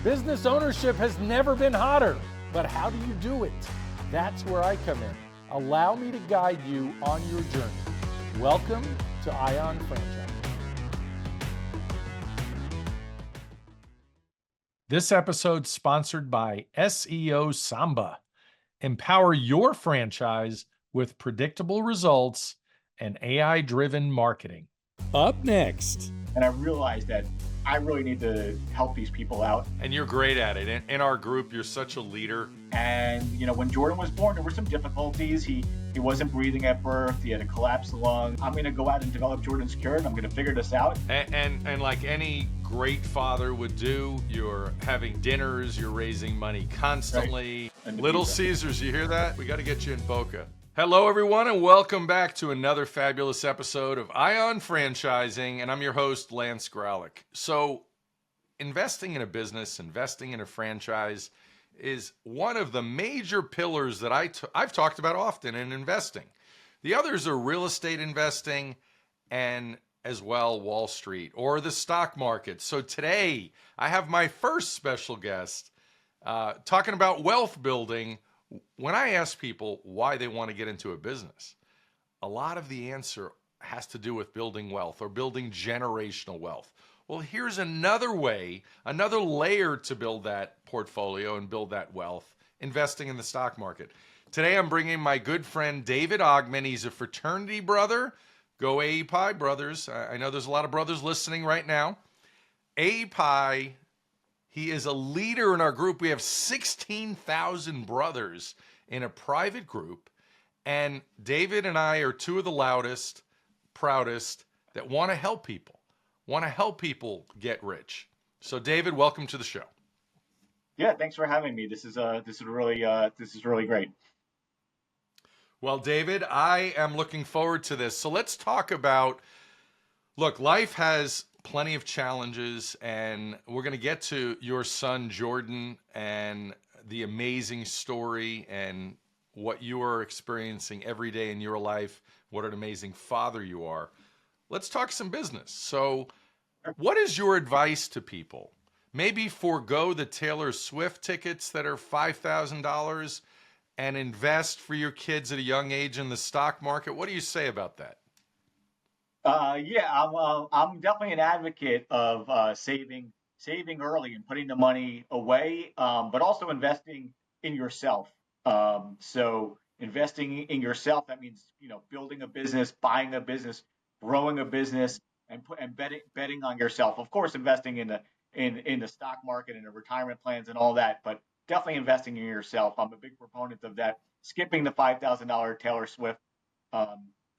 Business ownership has never been hotter, but how do you do it? That's where I come in. Allow me to guide you on your journey. Welcome to Ion Franchise. This episode sponsored by SEO Samba. Empower your franchise with predictable results and AI-driven marketing. Up next. And I realized that I really need to help these people out. And you're great at it. In our group, you're such a leader. And, when Jordan was born, there were some difficulties. He wasn't breathing at birth. He had a collapsed lung. I'm going to go out and develop Jordan's cure, and I'm going to figure this out. And like any great father would do, you're having dinners, you're raising money constantly. Right. Little Caesars, you hear that? We got to get you in Boca. Hello, everyone, and welcome back to another fabulous episode of Ion Franchising, and I'm your host, Lance Graulich. So, investing in a business, investing in a franchise is one of the major pillars that I've talked about often in investing. The others are real estate investing and as well Wall Street or the stock market. So today, I have my first special guest talking about wealth building. When I ask people why they want to get into a business, a lot of the answer has to do with building wealth or building generational wealth. Well, here's another way, another layer to build that portfolio and build that wealth, investing in the stock market. Today, I'm bringing my good friend, David Ogman. He's a fraternity brother. Go AEPI, brothers. I know there's a lot of brothers listening right now. AEPI. He is a leader in our group. We have 16,000 brothers in a private group. And David and I are two of the loudest, proudest that want to help people get rich. So David, welcome to the show. Yeah, thanks for having me. This is really great. Well, David, I am looking forward to this. So let's talk about, look, life has plenty of challenges, and we're going to get to your son Jordan and the amazing story and what you are experiencing every day in your life. What an amazing father you are. Let's talk some business. So what is your advice to people? Maybe forego the Taylor Swift tickets that are $5,000 and invest for your kids at a young age in the stock market. What do you say about that? I'm definitely an advocate of saving early and putting the money away, but also investing in yourself. So investing in yourself, that means building a business, buying a business, growing a business, and betting on yourself. Of course, investing in the stock market and the retirement plans and all that, but definitely investing in yourself. I'm a big proponent of that. Skipping the $5,000 Taylor Swift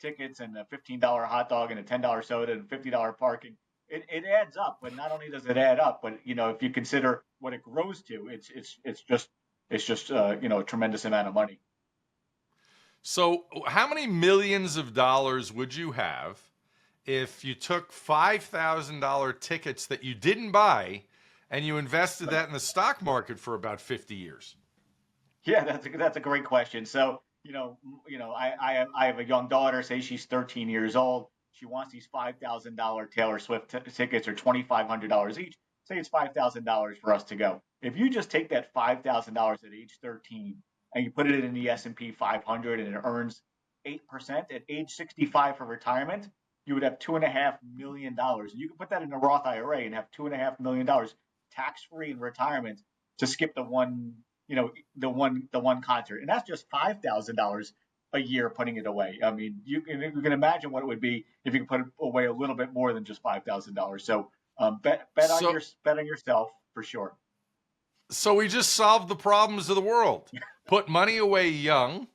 tickets and a $15 hot dog and a $10 soda and $50 parking, it adds up. But not only does it add up, but if you consider what it grows to, it's just a tremendous amount of money. So how many millions of dollars would you have if you took $5,000 tickets that you didn't buy and you invested that in the stock market for about 50 years? Yeah, that's a great question. So I have a young daughter. Say she's 13 years old. She wants these $5,000 Taylor Swift tickets, or $2,500 each. Say it's $5,000 for us to go. If you just take that $5,000 at age 13 and you put it in the S&P 500 and it earns 8% at age 65 for retirement, you would have $2.5 million. You can put that in a Roth IRA and have $2.5 million tax-free in retirement to skip the one concert. And that's just $5,000 a year putting it away. I mean, you can imagine what it would be if you could put away a little bit more than just $5,000. So bet on yourself for sure. So we just solved the problems of the world. Put money away young,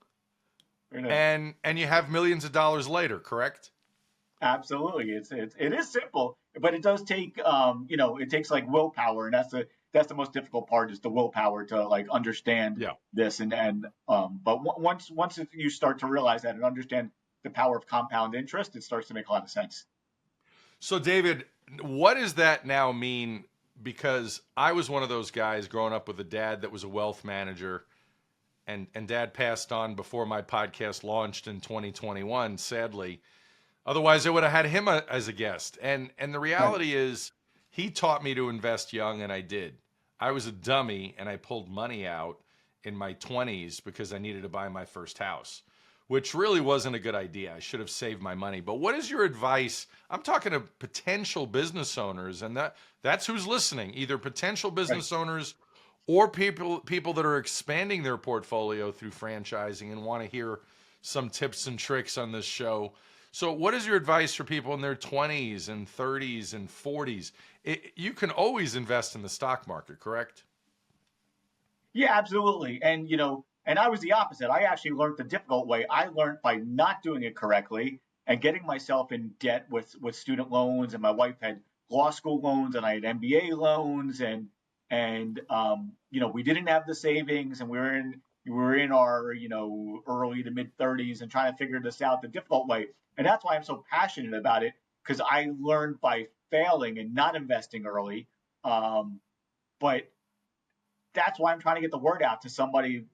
and you have millions of dollars later, correct? Absolutely. It is simple, but it does take it takes like willpower, and that's the most difficult part, is the willpower to like understand this but once you start to realize that and understand the power of compound interest, it starts to make a lot of sense. So David, what does that now mean? Because I was one of those guys growing up with a dad that was a wealth manager, and dad passed on before my podcast launched in 2021, sadly. Otherwise, I would have had him as a guest. And the reality is, he taught me to invest young, and I did. I was a dummy and I pulled money out in my 20s because I needed to buy my first house, which really wasn't a good idea. I should have saved my money. But what is your advice? I'm talking to potential business owners, and that's who's listening, either potential business owners or people that are expanding their portfolio through franchising and want to hear some tips and tricks on this show. So what is your advice for people in their 20s and 30s and 40s? You can always invest in the stock market, correct? Yeah, absolutely. And, and I was the opposite. I actually learned the difficult way. I learned by not doing it correctly and getting myself in debt with student loans. And my wife had law school loans and I had MBA loans and we didn't have the savings and we were in our, early to mid 30s and trying to figure this out the difficult way. And that's why I'm so passionate about it, because I learned by failing and not investing early. But that's why I'm trying to get the word out to somebody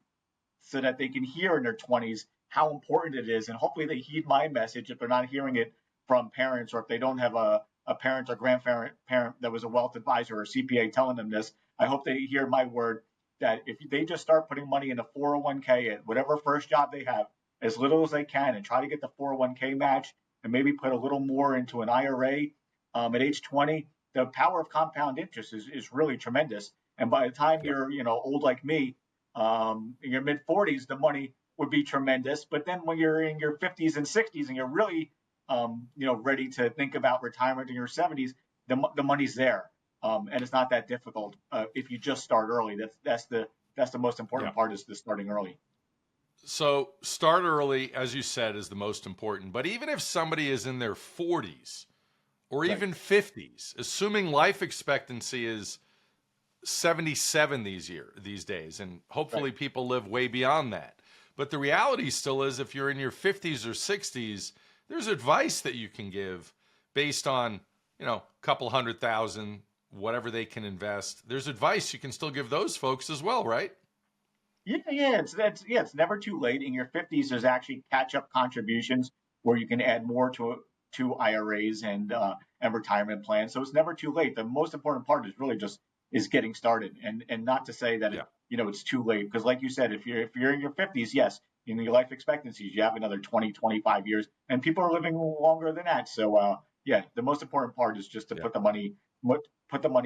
so that they can hear in their 20s how important it is. And hopefully they heed my message if they're not hearing it from parents, or if they don't have a parent or grandparent that was a wealth advisor or CPA telling them this. I hope they hear my word that if they just start putting money in a 401k at whatever first job they have, as little as they can, and try to get the 401k match and maybe put a little more into an IRA at age 20, the power of compound interest is really tremendous. And by the time you're, old like me, in your mid 40s, the money would be tremendous. But then when you're in your 50s and 60s and you're really, ready to think about retirement in your 70s, the money's there. And it's not that difficult if you just start early. That's the most important part, is the starting early. So start early, as you said, is the most important. But even if somebody is in their 40s or even 50s, assuming life expectancy is 77 these days, and hopefully people live way beyond that. But the reality still is, if you're in your 50s or 60s, there's advice that you can give based on, a couple $100,000, whatever they can invest. There's advice you can still give those folks as well, right? Yeah, it's never too late. In your 50s, there's actually catch-up contributions where you can add more to IRAs and retirement plans. So it's never too late. The most important part is really just getting started, and not to say that it's too late, because like you said, if you're in your 50s, yes, your life expectancies, you have another 20, 25 years, and people are living longer than that. So the most important part is just to put the money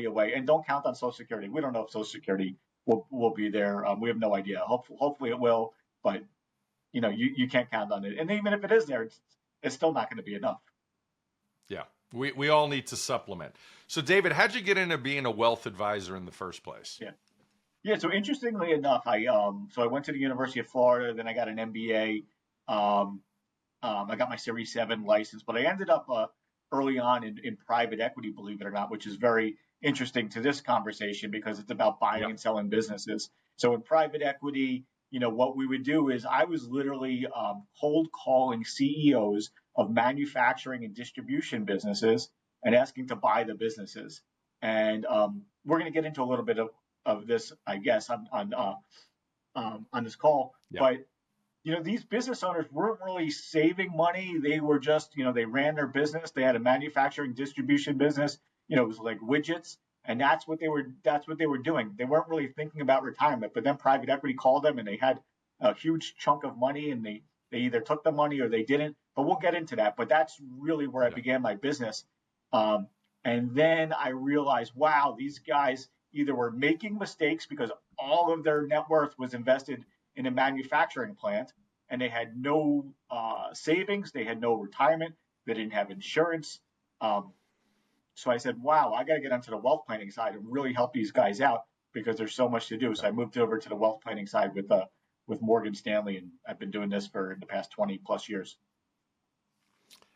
away, and don't count on Social Security. We don't know if Social Security will be there. We have no idea. Hopefully it will, but you can't count on it. And even if it is there, it's still not going to be enough. Yeah. We all need to supplement. So David, how'd you get into being a wealth advisor in the first place? Yeah. So interestingly enough, I went to the University of Florida, then I got an MBA. I got my Series 7 license, but I ended up early on in private equity, believe it or not, which is very interesting to this conversation because it's about buying and selling businesses. So in private equity, what we would do is I was literally cold calling CEOs of manufacturing and distribution businesses and asking to buy the businesses. And we're going to get into a little bit of this, I guess, on this call. But these business owners weren't really saving money. They were just, they ran their business. They had a manufacturing distribution business. It was like widgets, and that's what they were doing. They weren't really thinking about retirement. But then private equity called them, and they had a huge chunk of money, and they either took the money or they didn't. But we'll get into that. But that's really where I began my business. And then I realized, wow, these guys either were making mistakes because all of their net worth was invested in a manufacturing plant, and they had no savings, they had no retirement, they didn't have insurance. So I said, wow, I got to get onto the wealth planning side and really help these guys out because there's so much to do. So I moved over to the wealth planning side with Morgan Stanley, and I've been doing this for the past 20 plus years.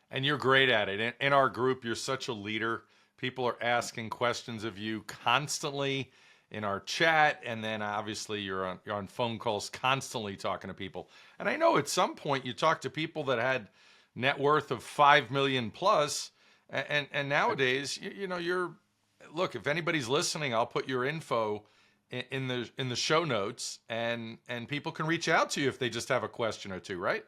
And you're great at it. In our group, you're such a leader. People are asking questions of you constantly in our chat, and then obviously you're on phone calls constantly talking to people. And I know at some point you talked to people that had net worth of 5 million plus, and nowadays you're look, if anybody's listening, I'll put your info in the show notes, and people can reach out to you if they just have a question or two, right?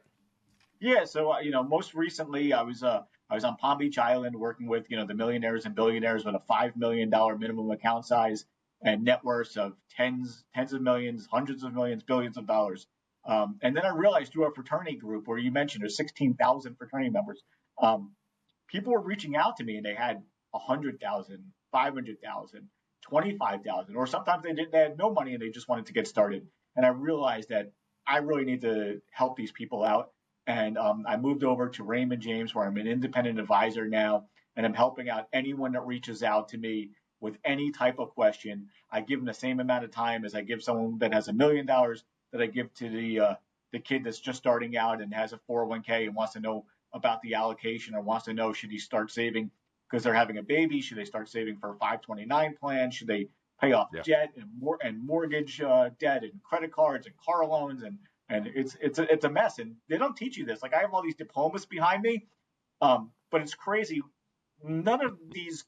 Yeah. So most recently I was on Palm Beach Island working with the millionaires and billionaires with a $5 million minimum account size. and net worths of tens of millions, hundreds of millions, billions of dollars. And then I realized through our fraternity group, where you mentioned there's 16,000 fraternity members, people were reaching out to me and they had 100,000, 500,000, 25,000, or sometimes they had no money and they just wanted to get started. And I realized that I really need to help these people out. And I moved over to Raymond James, where I'm an independent advisor now, and I'm helping out anyone that reaches out to me with any type of question. I give them the same amount of time as I give someone that has $1 million that I give to the kid that's just starting out and has a 401k and wants to know about the allocation, or wants to know, should he start saving because they're having a baby? Should they start saving for a 529 plan? Should they pay off debt and mortgage debt and credit cards and car loans? And it's a mess. And they don't teach you this. Like, I have all these diplomas behind me, but it's crazy. None of these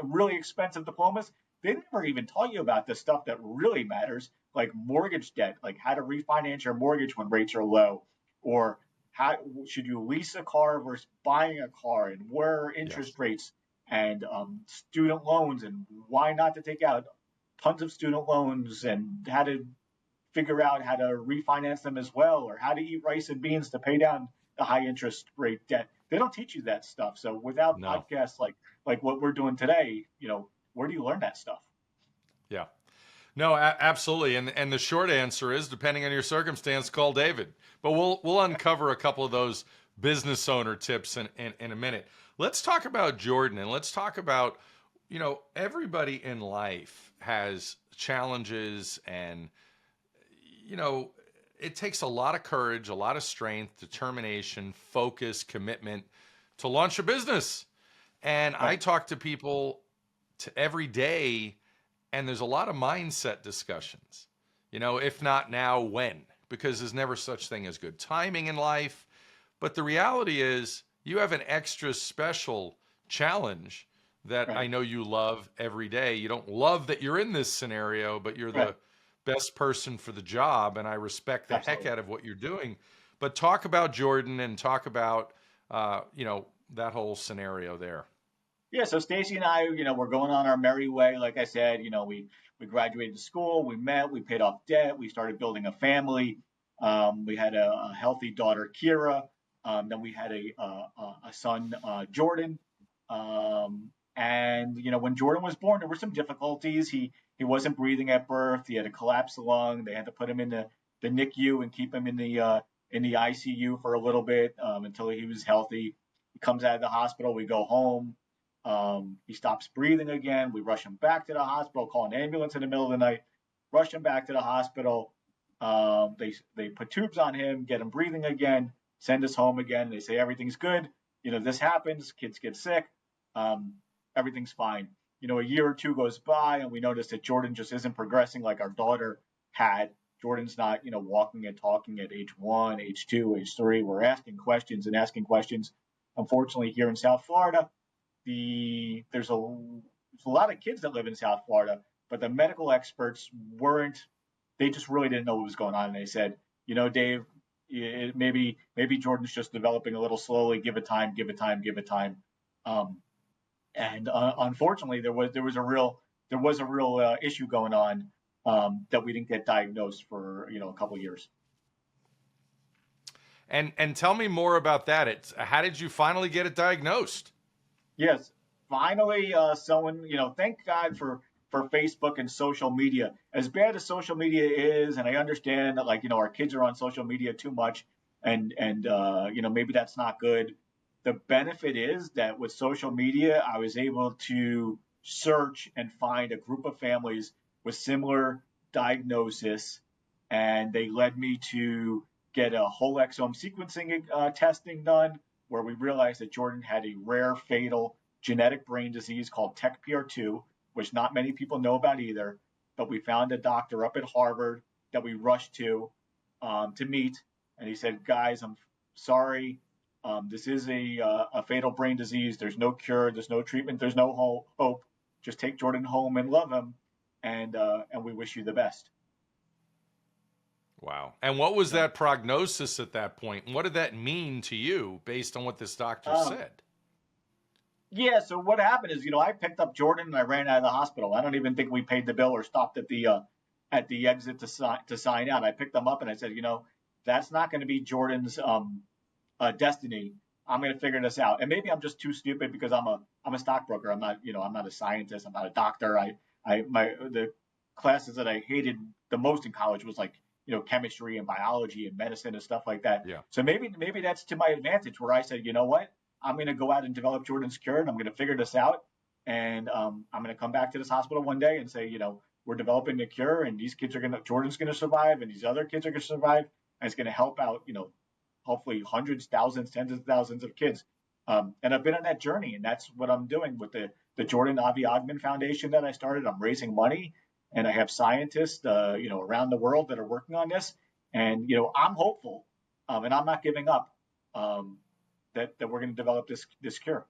really expensive diplomas, they never even taught you about the stuff that really matters, like mortgage debt, like how to refinance your mortgage when rates are low, or how should you lease a car versus buying a car, and where are interest rates, and student loans, and why not to take out tons of student loans, and how to figure out how to refinance them as well, or how to eat rice and beans to pay down the high interest rate debt. They don't teach you that stuff. So without podcasts like what we're doing today, where do you learn that stuff? Yeah. No, absolutely. And the short answer is, depending on your circumstance, call David. But we'll uncover a couple of those business owner tips in a minute. Let's talk about Jordan, and let's talk about, everybody in life has challenges, and, it takes a lot of courage, a lot of strength, determination, focus, commitment to launch a business. And I talk to people every day, and there's a lot of mindset discussions, if not now, when? Because there's never such thing as good timing in life. But the reality is, you have an extra special challenge that I know you love every day. You don't love that you're in this scenario, but you're the best person for the job, and I respect the heck out of what you're doing. But talk about Jordan, and talk about, that whole scenario there. Yeah, so Stacy and I, we're going on our merry way. Like I said, we graduated school, we met, we paid off debt, we started building a family. We had a healthy daughter, Kira. Then we had a son, Jordan. And when Jordan was born, there were some difficulties. He wasn't breathing at birth. He had a collapsed lung. They had to put him in the NICU and keep him in the ICU for a little bit until he was healthy. He comes out of the hospital. We go home. He stops breathing again. We rush him back to the hospital, call an ambulance in the middle of the night, rush him back to the hospital. They put tubes on him, get him breathing again, send us home again. They say everything's good. This happens. Kids get sick. Everything's fine. A year or two goes by, and we notice that Jordan just isn't progressing like our daughter had. Jordan's not, walking and talking at age 1, age 2, age 3. We're asking questions. Unfortunately, here in South Florida, there's a lot of kids that live in South Florida, but the medical experts they just really didn't know what was going on. And they said, Dave, maybe Jordan's just developing a little slowly. Give it time. And unfortunately, there was a real issue going on that we didn't get diagnosed for a couple of years. And tell me more about that. How did you finally get it diagnosed? Yes, finally, someone, thank God for Facebook and social media. As bad as social media is, and I understand that, our kids are on social media too much, and maybe that's not good. The benefit is that with social media, I was able to search and find a group of families with similar diagnosis, and they led me to get a whole exome sequencing testing done, where we realized that Jordan had a rare, fatal genetic brain disease called TECPR2, which not many people know about either. But we found a doctor up at Harvard that we rushed to meet, and he said, "Guys, I'm sorry. This is a fatal brain disease. There's no cure. There's no treatment. There's no hope. Just take Jordan home and love him, and we wish you the best." Wow. And what was that prognosis at that point? And what did that mean to you based on what this doctor said? Yeah. So what happened is, I picked up Jordan and I ran out of the hospital. I don't even think we paid the bill or stopped at the exit to sign out. I picked them up and I said, that's not going to be Jordan's destiny. I'm going to figure this out. And maybe I'm just too stupid because I'm a stockbroker. I'm not a scientist. I'm not a doctor. The classes that I hated the most in college was like, chemistry and biology and medicine and stuff like that. Yeah. So maybe that's to my advantage where I said, you know what, I'm going to go out and develop Jordan's cure and I'm going to figure this out. And I'm going to come back to this hospital one day and say, we're developing a cure and Jordan's going to survive and these other kids are going to survive. And it's going to help out, hopefully hundreds, thousands, tens of thousands of kids. And I've been on that journey, and that's what I'm doing with the Jordan Avi Ogman Foundation that I started. I'm raising money, and I have scientists, around the world that are working on this. And, I'm hopeful, and I'm not giving up that we're going to develop this cure.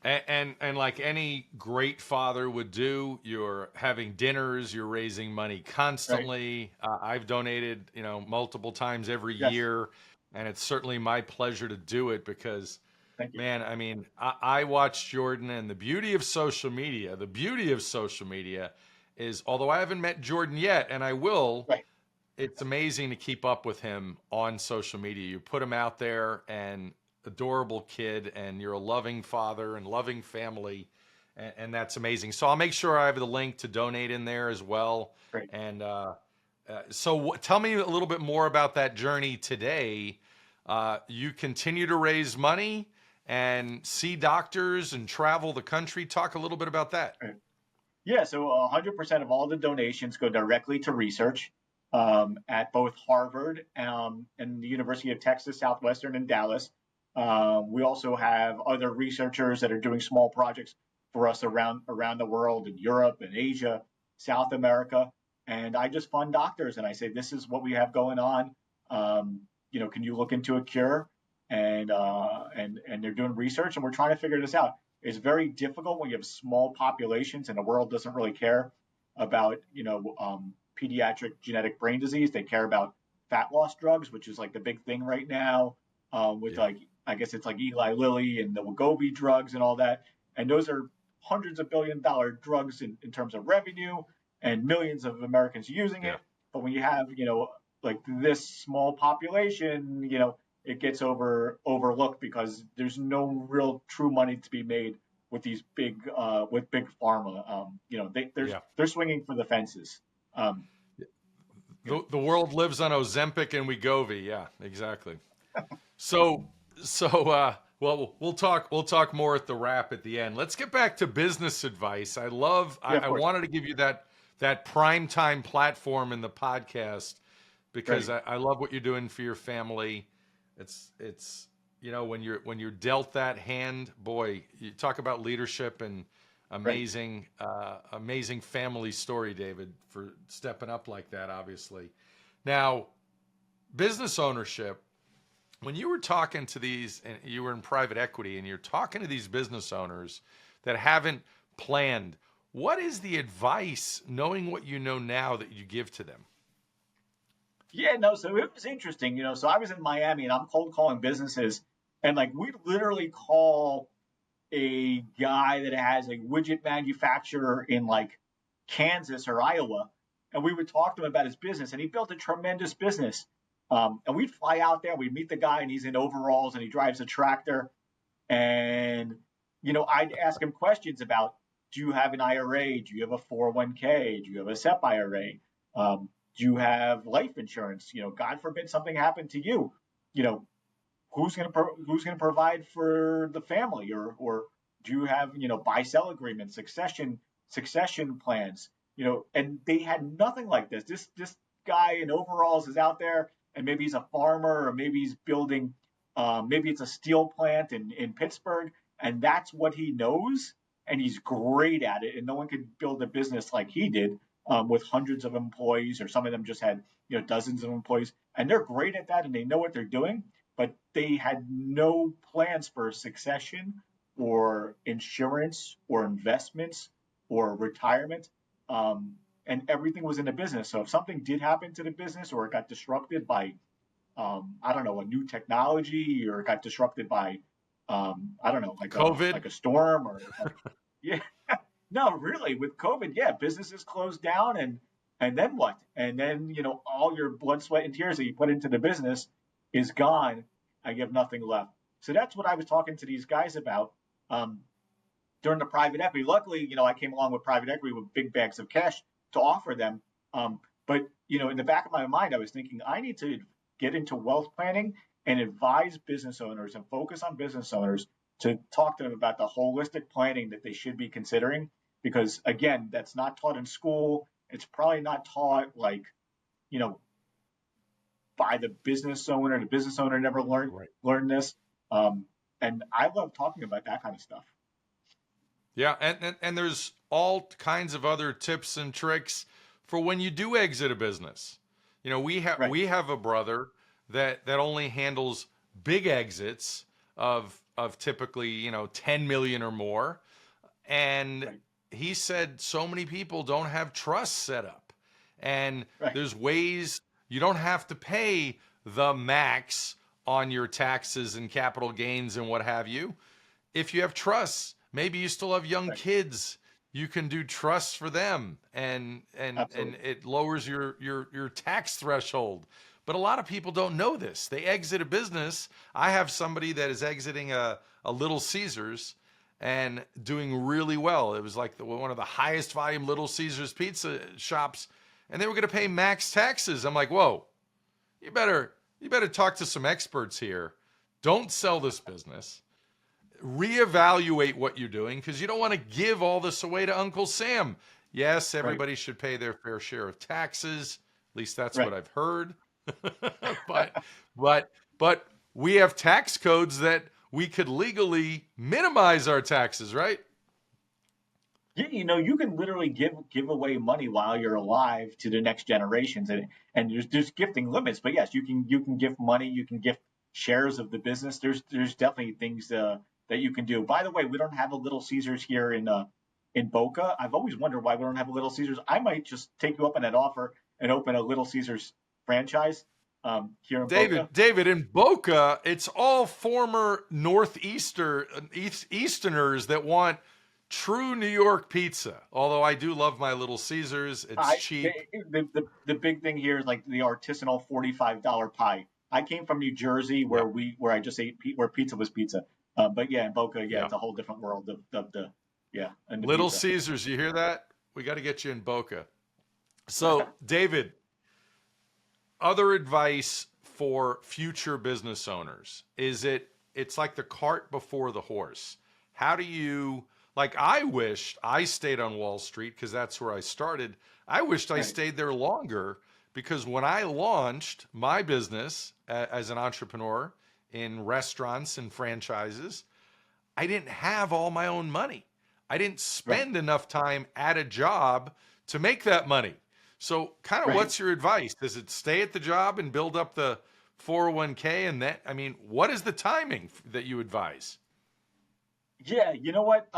And like any great father would do, you're having dinners, you're raising money constantly. Right. I've donated, multiple times every year. And it's certainly my pleasure to do it because, man, I mean, I watch Jordan, and the beauty of social media is, although I haven't met Jordan yet, and I will, it's amazing to keep up with him on social media. You put him out there, and adorable kid, and you're a loving father and loving family, and that's amazing. So I'll make sure I have the link to donate in there as well. Great. And so tell me a little bit more about that journey today. You continue to raise money and see doctors and travel the country. Talk a little bit about that. Yeah, so 100% of all the donations go directly to research at both Harvard and the University of Texas Southwestern in Dallas. We also have other researchers that are doing small projects for us around the world, in Europe and Asia, South America. And I just fund doctors and I say, this is what we have going on. Can you look into a cure? And they're doing research and we're trying to figure this out. It's very difficult when you have small populations and the world doesn't really care about, pediatric genetic brain disease. They care about fat loss drugs, which is like the big thing right now, I guess it's like Eli Lilly and the Wegovy drugs and all that. And those are hundreds of $billion drugs in terms of revenue and millions of Americans using it. But when you have, like this small population, it gets overlooked because there's no real true money to be made with these big pharma. They're swinging for the fences. The world lives on Ozempic and Wegovy. Yeah, exactly. So well, we'll talk more at the wrap at the end. Let's get back to business advice. I wanted to give you that prime time platform in the podcast because I love what you're doing for your family. It's when you're dealt that hand, boy, you talk about leadership and amazing family story, David, for stepping up like that, obviously. Now, business ownership, when you were talking to these, and you were in private equity, and you're talking to these business owners that haven't planned, what is the advice, knowing what you know now, that you give to them? Yeah, no, so it was interesting, so I was in Miami and I'm cold calling businesses and like we literally call a guy that has a widget manufacturer in like Kansas or Iowa. And we would talk to him about his business and he built a tremendous business. And we'd fly out there, we'd meet the guy and he's in overalls and he drives a tractor. And, I'd ask him questions about, do you have an IRA? Do you have a 401k? Do you have a SEP IRA? Do you have life insurance? God forbid something happened to you. Who's going to provide for the family, or do you have buy-sell agreements, succession plans? And they had nothing like this. This guy in overalls is out there, and maybe he's a farmer, or maybe he's building, maybe it's a steel plant in Pittsburgh, and that's what he knows, and he's great at it. And no one could build a business like he did. With hundreds of employees, or some of them just had dozens of employees, and they're great at that and they know what they're doing, but they had no plans for succession or insurance or investments or retirement, and everything was in the business. So if something did happen to the business, or it got disrupted by a new technology, or it got disrupted by I don't know, COVID. like a storm or yeah. No, really, with COVID, yeah, businesses closed down, and then what? And then all your blood, sweat, and tears that you put into the business is gone, and you have nothing left. So that's what I was talking to these guys about during the private equity. Luckily, I came along with private equity with big bags of cash to offer them. But in the back of my mind, I was thinking I need to get into wealth planning and advise business owners and focus on business owners to talk to them about the holistic planning that they should be considering. Because again, that's not taught in school. It's probably not taught by the business owner. The business owner never learned this. And I love talking about that kind of stuff. Yeah, and there's all kinds of other tips and tricks for when you do exit a business. We have a brother that only handles big exits of typically 10 million or more, and he said so many people don't have trusts set up, and there's ways you don't have to pay the max on your taxes and capital gains and what have you. If you have trusts, maybe you still have young kids, you can do trusts for them, and it lowers your tax threshold. But a lot of people don't know this. They exit a business. I have somebody that is exiting a Little Caesars and doing really well. It was like one of the highest volume Little Caesars pizza shops, and they were going to pay max taxes. I'm like, whoa, you better talk to some experts here. Don't sell this business. Reevaluate what you're doing, because you don't want to give all this away to Uncle Sam. Yes, everybody should pay their fair share of taxes. At least that's what I've heard. but we have tax codes that we could legally minimize our taxes, right? You can literally give away money while you're alive to the next generations, and there's gifting limits. But yes, you can gift money, you can gift shares of the business. There's definitely things that you can do. By the way, we don't have a Little Caesars here in Boca. I've always wondered why we don't have a Little Caesars. I might just take you up on that offer and open a Little Caesars franchise here in Boca. David, in Boca, it's all former Easterners that want true New York pizza. Although I do love my Little Caesars. It's cheap. The big thing here is like the artisanal $45 pie. I came from New Jersey where I just ate where pizza was pizza. But yeah, in Boca, it's a whole different world of the Little pizza. Caesars. You hear that? We got to get you in Boca. So, David, other advice for future business owners is it's like the cart before the horse. How do you, like, I wished I stayed on Wall Street because that's where I started. I wished I stayed there longer, because when I launched my business as an entrepreneur in restaurants and franchises, I didn't have all my own money. I didn't spend enough time at a job to make that money. So kind of what's your advice? Does it stay at the job and build up the 401k? And that, I mean, what is the timing that you advise? Yeah, you know what?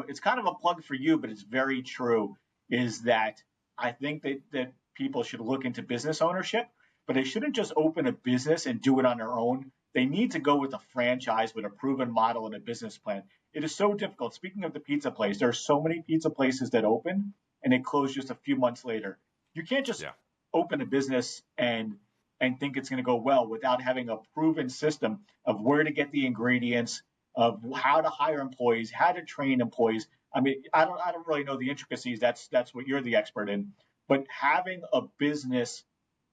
It's kind of a plug for you, but it's very true, is that I think that people should look into business ownership, but they shouldn't just open a business and do it on their own. They need to go with a franchise with a proven model and a business plan. It is so difficult. Speaking of the pizza place, there are so many pizza places that open and they close just a few months later. You can't just open a business and think it's going to go well without having a proven system of where to get the ingredients, of how to hire employees, how to train employees. I mean, I don't really know the intricacies. That's what you're the expert in. But having a business,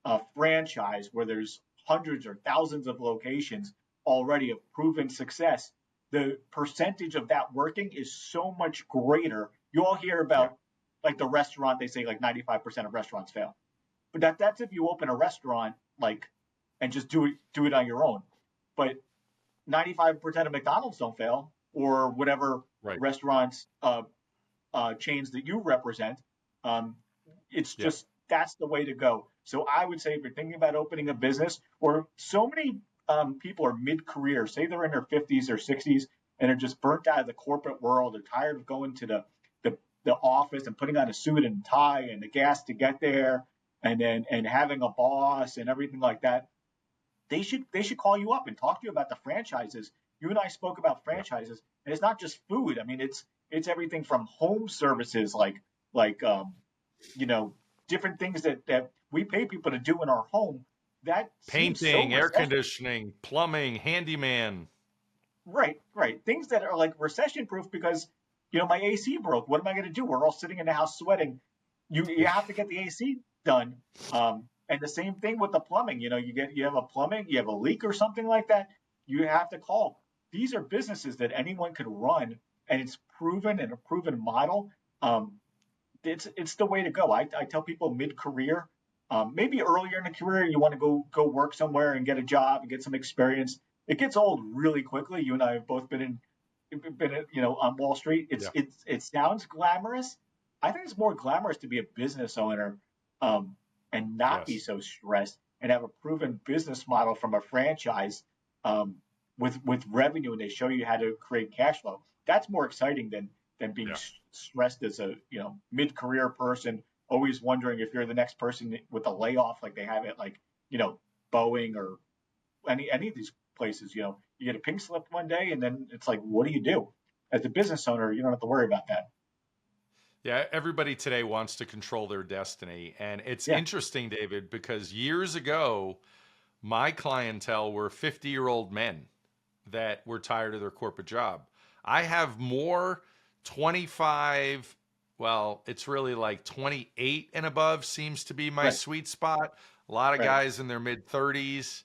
a franchise where there's hundreds or thousands of locations already of proven success, the percentage of that working is so much greater. You all hear about like the restaurant, they say like 95% of restaurants fail. But that's if you open a restaurant and just do it on your own. But 95% of McDonald's don't fail, or whatever restaurants chains that you represent. It's just that's the way to go. So I would say if you're thinking about opening a business, or so many people are mid-career, say they're in their 50s or 60s and are just burnt out of the corporate world, they're tired of going to the office and putting on a suit and tie and the gas to get there, and having a boss and everything like that. They should call you up and talk to you about the franchises. you and I spoke about franchises, and it's not just food. I mean, it's everything from home services, like different things that we pay people to do in our home. That seems so Painting, air recession. conditioning, plumbing, handyman. Right. Things that are like recession proof because, my AC broke. What am I going to do? We're all sitting in the house sweating. You have to get the AC done. And the same thing with the plumbing. You have a leak or something like that. You have to call. These are businesses that anyone could run, and it's proven and a proven model. It's the way to go. I tell people mid-career, maybe earlier in the career, you want to go work somewhere and get a job and get some experience. It gets old really quickly. You and I have both been on Wall Street. It sounds glamorous. I think it's more glamorous to be a business owner, and not be so stressed and have a proven business model from a franchise, with revenue, and they show you how to create cash flow. That's more exciting than being stressed as a mid-career person, always wondering if you're the next person with a layoff like they have at Boeing or any of these places. You get a pink slip one day, and then it's like, what do you do? As a business owner, you don't have to worry about that. Yeah, everybody today wants to control their destiny. And it's interesting, David, because years ago, my clientele were 50-year-old men that were tired of their corporate job. I have more 25, well, it's really like 28 and above seems to be my sweet spot. A lot of guys in their mid-30s,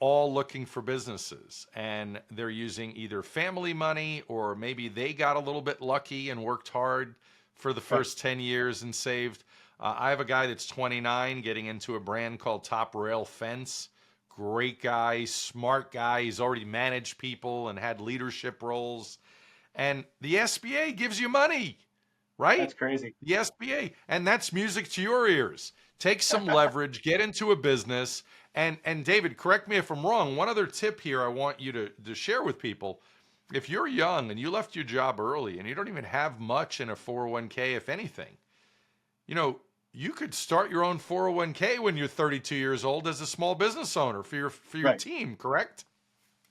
all looking for businesses, and they're using either family money, or maybe they got a little bit lucky and worked hard for the first 10 years and saved. I have a guy that's 29 getting into a brand called Top Rail Fence. Great guy, smart guy. He's already managed people and had leadership roles. And the SBA gives you money, right? That's crazy. The SBA. And that's music to your ears. Take some leverage, get into a business. And David, correct me if I'm wrong. One other tip here I want you to share with people. If you're young and you left your job early and you don't even have much in a 401k, if anything, you could start your own 401k when you're 32 years old as a small business owner for your team, correct?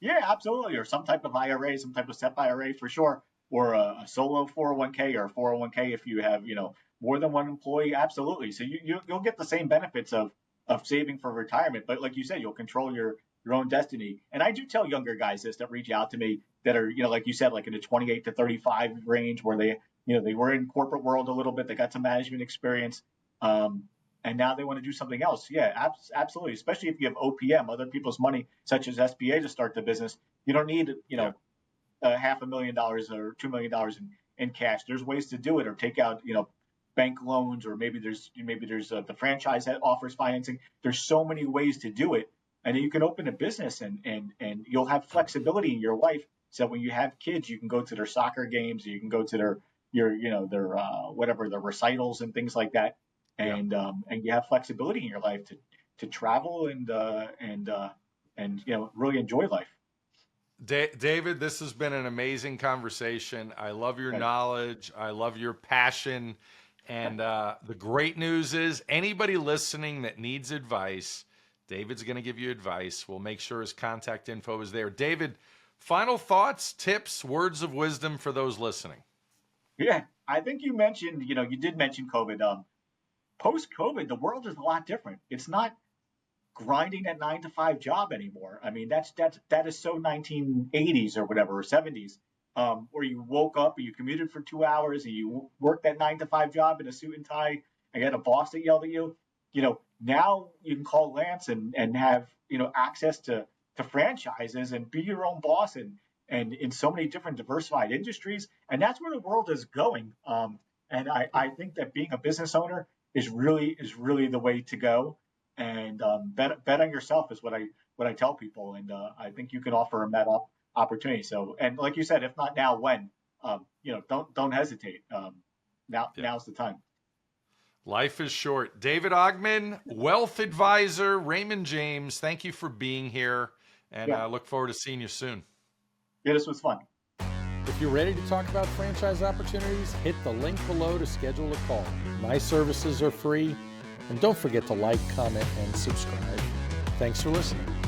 Yeah, absolutely. Or some type of IRA, some type of SEP IRA for sure, or a solo 401k or a 401k if you have, more than one employee. Absolutely. So you'll get the same benefits of saving for retirement. But like you said, you'll control your own destiny. And I do tell younger guys this that reach out to me that are, like you said, like in the 28 to 35 range where they were in corporate world a little bit, they got some management experience. And now they want to do something else. Yeah, absolutely. Especially if you have OPM, other people's money, such as SBA, to start the business. You don't need, $500,000 or $2 million in cash. There's ways to do it, or take out, bank loans, or maybe there's the franchise that offers financing. There's so many ways to do it, and then you can open a business, and you'll have flexibility in your life. So when you have kids, you can go to their soccer games, you can go to their recitals and things like that. And you have flexibility in your life to travel and really enjoy life. David, this has been an amazing conversation. I love your knowledge. I love your passion. And the great news is, anybody listening that needs advice, David's going to give you advice. We'll make sure his contact info is there. David, final thoughts, tips, words of wisdom for those listening. Yeah, I think you mentioned, you did mention COVID. Post-COVID, the world is a lot different. It's not grinding that 9-to-5 job anymore. I mean, that is so 1980s or whatever, or 70s, where you woke up and you commuted for 2 hours and you worked that 9-to-5 job in a suit and tie, and you had a boss that yelled at you. Now you can call Lance and have access to franchises and be your own boss and in so many different diversified industries, and that's where the world is going. And I think that being a business owner is really the way to go, and bet on yourself is what I tell people, and I think you can offer them that opportunity. So, and like you said, if not now, when? Don't hesitate. Now's the time. Life is short. David Ogman, wealth advisor, Raymond James. Thank you for being here, and I look forward to seeing you soon. Yeah, this was fun. If you're ready to talk about franchise opportunities, hit the link below to schedule a call. My services are free, and don't forget to like, comment, and subscribe. Thanks for listening.